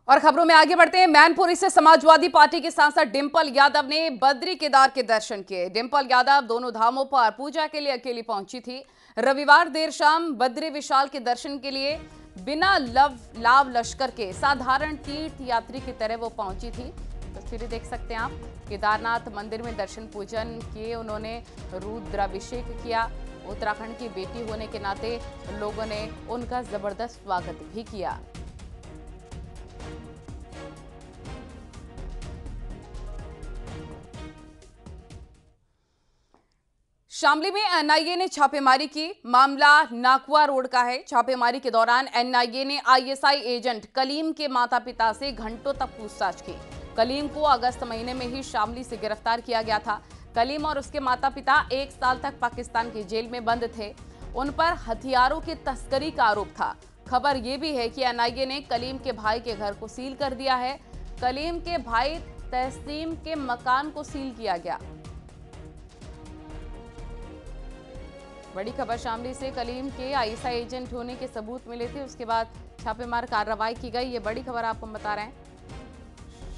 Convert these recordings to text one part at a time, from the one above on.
और खबरों में आगे बढ़ते हैं। मैनपुरी से समाजवादी पार्टी के सांसद डिंपल यादव ने बद्री केदार के दर्शन किए। डिंपल यादव दोनों धामों पर पूजा के लिए अकेली पहुंची थी। रविवार देर शाम बद्री विशाल के दर्शन के लिए बिना लाव लश्कर के साधारण तीर्थ यात्री की तरह वो पहुंची थी। तस्वीरें देख सकते हैं आप। केदारनाथ मंदिर में दर्शन पूजन किए, उन्होंने रुद्राभिषेक किया। उत्तराखंड की बेटी होने के नाते लोगों ने उनका जबरदस्त स्वागत भी किया। शामली में एनआईए ने छापेमारी की। मामला नाकुआ रोड का है। छापेमारी के दौरान एनआईए ने आईएसआई एजेंट कलीम के माता पिता से घंटों तक पूछताछ की। कलीम को अगस्त महीने में ही शामली से गिरफ्तार किया गया था। कलीम और उसके माता पिता 1 साल तक पाकिस्तान की जेल में बंद थे। उन पर हथियारों की तस्करी का आरोप था। खबर यह भी है कि एनआईए ने कलीम के भाई के घर को सील कर दिया है। कलीम के भाई तहसीम के मकान को सील किया गया। बड़ी खबर शामली से। कलीम के आईएसआई एजेंट होने के सबूत मिले थे, उसके बाद छापेमार कार्रवाई की गई। ये बड़ी खबर आपको हम बता रहे हैं।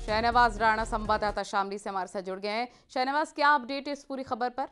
शहनवाज राणा संवाददाता शामली से हमारे साथ जुड़ गए हैं। शहनवाज, क्या अपडेट है इस पूरी खबर पर?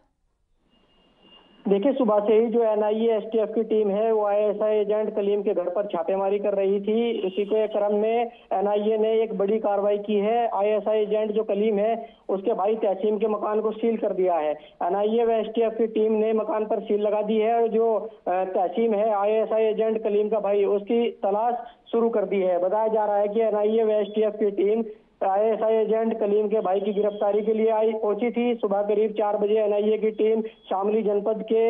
देखिए, सुबह से ही जो एनआईए एसटीएफ की टीम है वो आईएसआई एजेंट कलीम के घर पर छापेमारी कर रही थी। इसी के क्रम में एनआईए ने एक बड़ी कार्रवाई की है। आईएसआई एजेंट जो कलीम है उसके भाई तहसीम के मकान को सील कर दिया है। एनआईए व एसटीएफ की टीम ने मकान पर सील लगा दी है और जो तहसीम है आईएसआई एजेंट कलीम का भाई, उसकी तलाश शुरू कर दी है। बताया जा रहा है कि एनआईए व एसटीएफ की टीम आईएसआई एजेंट कलीम के भाई की गिरफ्तारी के लिए पहुंची थी। सुबह करीब 4 बजे एनआईए की टीम शामली जनपद के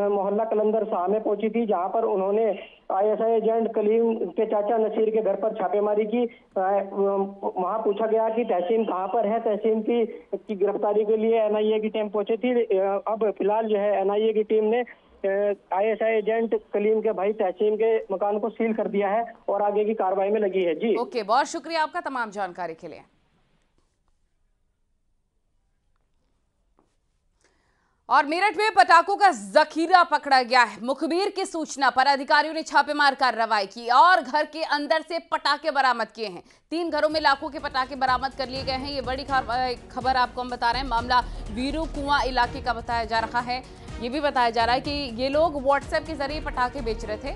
मोहल्ला कलंदर शाह में पहुंची थी, जहां पर उन्होंने आईएसआई एजेंट कलीम के चाचा नसीर के घर पर छापेमारी की। वहां पूछा गया कि तहसीम कहां पर है। तहसीम की गिरफ्तारी के लिए एनआईए की टीम पहुंची थी। अब फिलहाल जो है एनआईए की टीम ने आईएसआई एजेंट कलीम के भाई तहसीम के मकान को सील कर दिया है और आगे की कार्रवाई में लगी है। जी ओके, बहुत शुक्रिया आपका तमाम जानकारी के लिए। और मेरठ में पटाखों का जखीरा पकड़ा गया है। मुखबिर की सूचना पर अधिकारियों ने छापेमार कार्रवाई की और घर के अंदर से पटाखे बरामद किए हैं। 3 घरों में लाखों के पटाखे बरामद कर लिए गए हैं। ये बड़ी खबर आपको हम बता रहे हैं। मामला वीरू कुआं इलाके का बताया जा रहा है। ये भी बताया जा रहा है कि ये लोग व्हाट्सएप के जरिए पटाखे बेच रहे थे।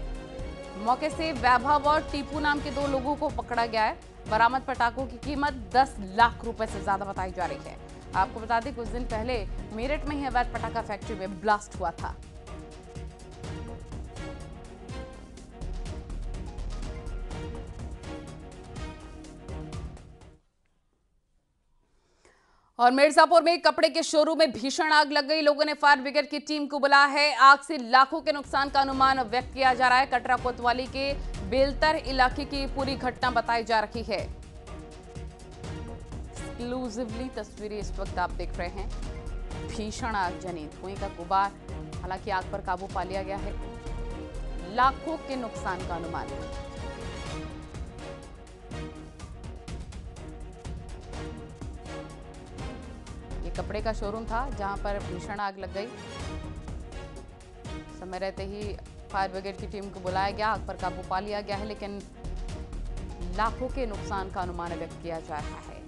मौके से वैभव और टीपू नाम के 2 लोगों को पकड़ा गया है। बरामद पटाखों की कीमत 10 लाख रुपए से ज्यादा बताई जा रही है। आपको बता दें, कुछ दिन पहले मेरठ में ही अवैध पटाखा फैक्ट्री में ब्लास्ट हुआ था। और मिर्जापुर में कपड़े के शोरूम में भीषण आग लग गई। लोगों ने फायर ब्रिगेड की टीम को बुलाया है। आग से लाखों के नुकसान का अनुमान व्यक्त किया जा रहा है। कटरा कोतवाली के बेलतर इलाके की पूरी घटना बताई जा रही है। एक्सक्लूसिवली तस्वीरें इस वक्त आप देख रहे हैं। भीषण आगजनी, धुएं का गुबार। हालांकि आग पर काबू पा लिया गया है। लाखों के नुकसान का अनुमान। ये कपड़े का शोरूम था जहां पर भीषण आग लग गई। समय रहते ही फायर ब्रिगेड की टीम को बुलाया गया, आग पर काबू पा लिया गया है, लेकिन लाखों के नुकसान का अनुमान व्यक्त किया जा रहा है।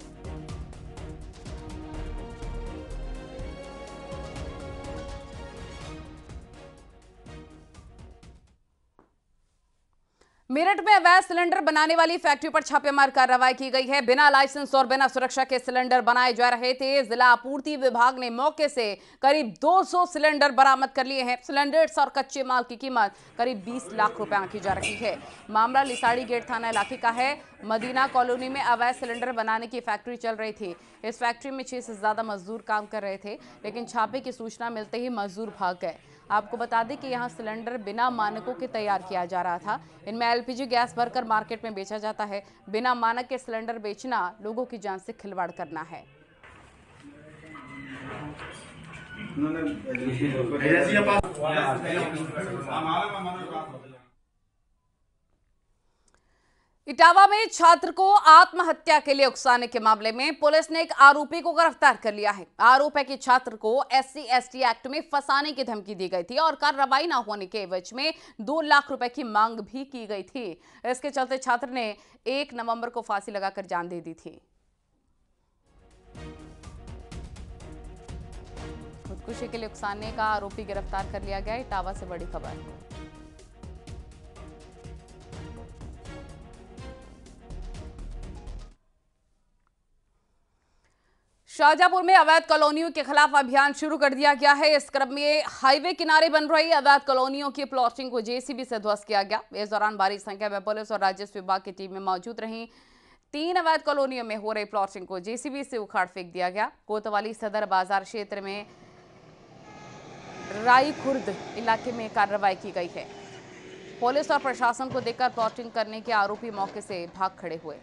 मेरठ में अवैध सिलेंडर बनाने वाली फैक्ट्री पर छापेमार कार्रवाई की गई है। बिना लाइसेंस और बिना सुरक्षा के सिलेंडर बनाए जा रहे थे। जिला आपूर्ति विभाग ने मौके से करीब 200 सिलेंडर बरामद कर लिए हैं। सिलेंडर्स और कच्चे माल की कीमत करीब 20 लाख रुपए आंकी जा रही है। मामला लिसाड़ी गेट थाना इलाके का है। मदीना कॉलोनी में अवैध सिलेंडर बनाने की फैक्ट्री चल रही थी। इस फैक्ट्री में 6 से ज्यादा मजदूर काम कर रहे थे, लेकिन छापे की सूचना मिलते ही मजदूर भाग गए। आपको बता दें कि यहाँ सिलेंडर बिना मानकों के तैयार किया जा रहा था। इनमें एलपीजी गैस भरकर मार्केट में बेचा जाता है। बिना मानक के सिलेंडर बेचना लोगों की जान से खिलवाड़ करना है। इटावा में छात्र को आत्महत्या के लिए उकसाने के मामले में पुलिस ने एक आरोपी को गिरफ्तार कर लिया है। आरोप है कि छात्र को SC/ST एक्ट में फंसाने की धमकी दी गई थी और कार्रवाई न होने के एवज में 2 लाख रुपए की मांग भी की गई थी। इसके चलते छात्र ने 1 नवंबर को फांसी लगाकर जान दे दी थी। खुदकुशी के लिए उकसाने का आरोपी गिरफ्तार कर लिया गया। इटावा से बड़ी खबर। शाहजहांपुर में अवैध कॉलोनियों के खिलाफ अभियान शुरू कर दिया गया है। इस क्रम में हाईवे किनारे बन रही अवैध कॉलोनियों की प्लॉटिंग को JCB से ध्वस्त किया गया। इस दौरान भारी संख्या में पुलिस और राजस्व विभाग की टीमें मौजूद रहीं। 3 अवैध कॉलोनियों में हो रही प्लॉटिंग को JCB से उखाड़ फेंक दिया गया। कोतवाली सदर बाजार क्षेत्र में राई खुर्द इलाके में कार्रवाई की गई है। पुलिस और प्रशासन को देखकर प्लॉटिंग करने के आरोपी मौके से भाग खड़े हुए।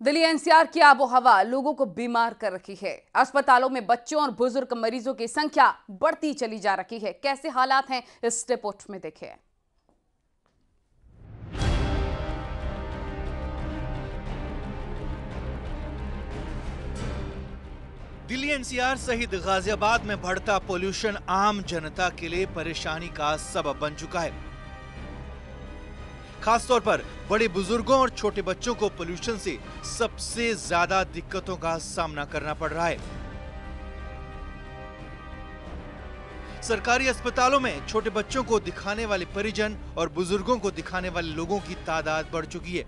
दिल्ली NCR की आबोहवा लोगों को बीमार कर रखी है। अस्पतालों में बच्चों और बुजुर्ग मरीजों की संख्या बढ़ती चली जा रही है। कैसे हालात हैं इस रिपोर्ट में देखिए। दिल्ली NCR सहित गाजियाबाद में बढ़ता पोल्यूशन आम जनता के लिए परेशानी का सबब बन चुका है। खासतौर पर बड़े बुजुर्गों और छोटे बच्चों को पोल्यूशन से सबसे ज्यादा दिक्कतों का सामना करना पड़ रहा है। सरकारी अस्पतालों में छोटे बच्चों को दिखाने वाले परिजन और बुजुर्गों को दिखाने वाले लोगों की तादाद बढ़ चुकी है।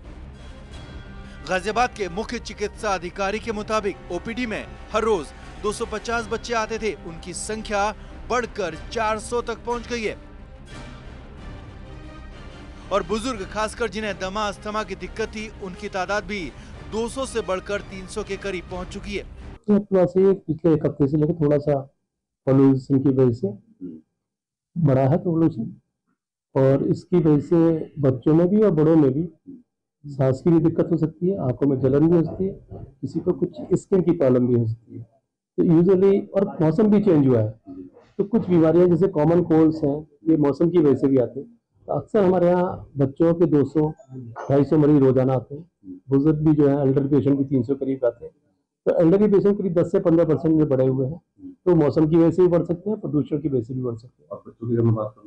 गाजियाबाद के मुख्य चिकित्सा अधिकारी के मुताबिक OPD में हर रोज 250 बच्चे आते थे। उनकी संख्या बढ़कर 400 तक पहुंच गई है और बुजुर्ग खासकर जिन्हें दमा अस्थमा की दिक्कत थी, उनकी तादाद भी 200 से बढ़कर 300 के करीब पहुंच चुकी है। पिछले 1 हफ्ते से लेकर थोड़ा सा पॉल्यूशन की वजह से बढ़ा है पॉल्यूशन, और इसकी वजह से बच्चों में भी और बड़ों में भी सांस की भी दिक्कत हो सकती है, आंखों में जलन भी हो सकती है, किसी को कुछ स्किन की प्रॉब्लम भी हो सकती है। तो यूजुअली, और मौसम भी चेंज हुआ है, तो कुछ बीमारियां जैसे कॉमन कोल्ड्स हैं, ये मौसम की वजह से भी आते हैं। अक्सर हमारे यहाँ बच्चों के 200-250 मरीज रोजाना आते हैं। बुजुर्ग भी जो है, एल्डर पेशेंट भी 300 करीब आते हैं। तो एल्डरली पेशेंट करीब 10 से 15% में बढ़े हुए हैं। तो मौसम की वजह से भी बढ़ सकते हैं, प्रदूषण की वजह से भी बढ़ सकते हैं।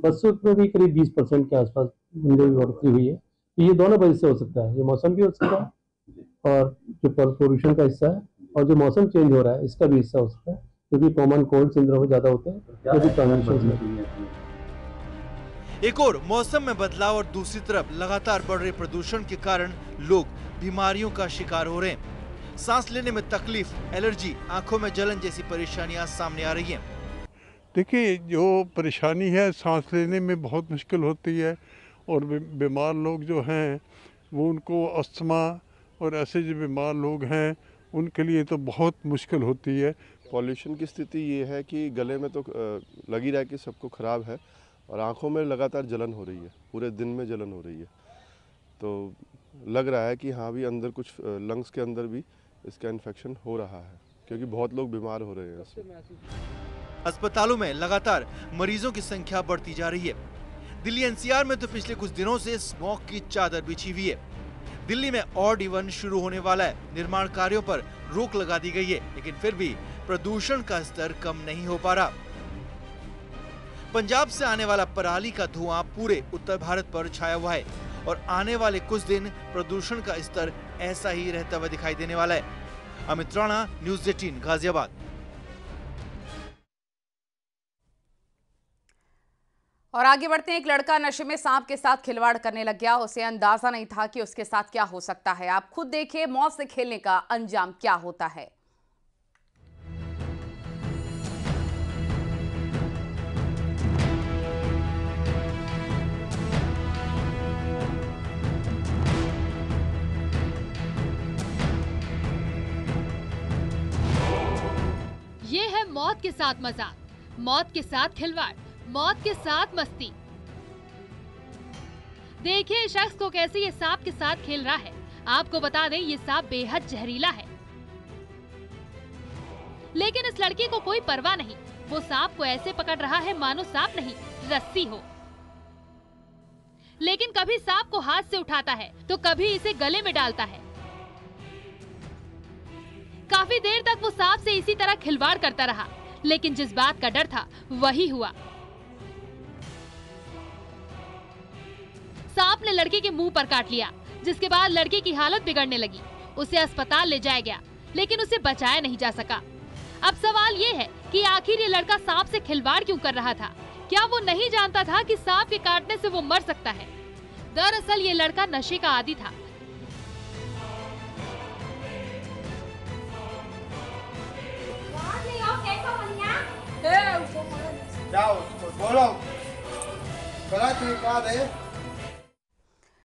बच्चों में भी करीब 20% के आसपास बढ़ोतरी हुई है। तो ये दोनों वजह से हो सकता है, ये मौसम भी हो सकता है और जो प्रदूषण का हिस्सा है और जो मौसम चेंज हो रहा है इसका भी हिस्सा हो सकता है, क्योंकि कॉमन कोल्ड सिंड्रोम ज्यादा होते हैं। एक और मौसम में बदलाव और दूसरी तरफ लगातार बढ़ रहे प्रदूषण के कारण लोग बीमारियों का शिकार हो रहे हैं। सांस लेने में तकलीफ, एलर्जी, आंखों में जलन जैसी परेशानियां सामने आ रही हैं। देखिए, जो परेशानी है सांस लेने में बहुत मुश्किल होती है, और बीमार लोग जो हैं वो उनको अस्थमा और ऐसे जो बीमार लोग हैं उनके लिए तो बहुत मुश्किल होती है। पॉल्यूशन की स्थिति ये है कि गले में तो लगी रहा कि सबको ख़राब है, और आंखों में लगातार जलन हो रही है, पूरे दिन में जलन हो रही है। तो लग रहा है कि हाँ भी अंदर कुछ लंग्स के अंदर भी इसका इन्फेक्शन हो रहा है, क्योंकि बहुत लोग बीमार हो रहे हैं। अस्पतालों में लगातार मरीजों की संख्या बढ़ती जा रही है। दिल्ली NCR में तो पिछले कुछ दिनों से स्मॉग की चादर बिछी हुई है। दिल्ली में ऑड इवन शुरू होने वाला है। निर्माण कार्यों पर रोक लगा दी गई है, लेकिन फिर भी प्रदूषण का स्तर कम नहीं हो पा रहा। पंजाब से आने वाला पराली का धुआं पूरे उत्तर भारत पर छाया हुआ है और आने वाले कुछ दिन प्रदूषण का स्तर ऐसा ही रहता हुआ दिखाई देने वाला है। अमित राणा, न्यूज़ 18 गाजियाबाद। और आगे बढ़ते हैं। एक लड़का नशे में सांप के साथ खिलवाड़ करने लग गया। उसे अंदाजा नहीं था कि उसके साथ क्या हो सकता है। आप खुद देखिए मौत से खेलने का अंजाम क्या होता है। ये है मौत के साथ मजाक, मौत के साथ खिलवाड़, मौत के साथ मस्ती। देखिए इस शख्स को कैसे ये सांप के साथ खेल रहा है। आपको बता दें ये सांप बेहद जहरीला है। लेकिन इस लड़के को कोई परवाह नहीं। वो सांप को ऐसे पकड़ रहा है मानो सांप नहीं रस्सी हो। लेकिन कभी सांप को हाथ से उठाता है तो कभी इसे गले में डालता है। काफी देर तक वो सांप से इसी तरह खिलवाड़ करता रहा, लेकिन जिस बात का डर था वही हुआ। सांप ने लड़के के मुंह पर काट लिया, जिसके बाद लड़के की हालत बिगड़ने लगी। उसे अस्पताल ले जाया गया, लेकिन उसे बचाया नहीं जा सका। अब सवाल ये है कि आखिर ये लड़का सांप से खिलवाड़ क्यों कर रहा था? क्या वो नहीं जानता था कि सांप के काटने से वो मर सकता है? दरअसल ये लड़का नशे का आदी था। जाओ बोलो, गलत है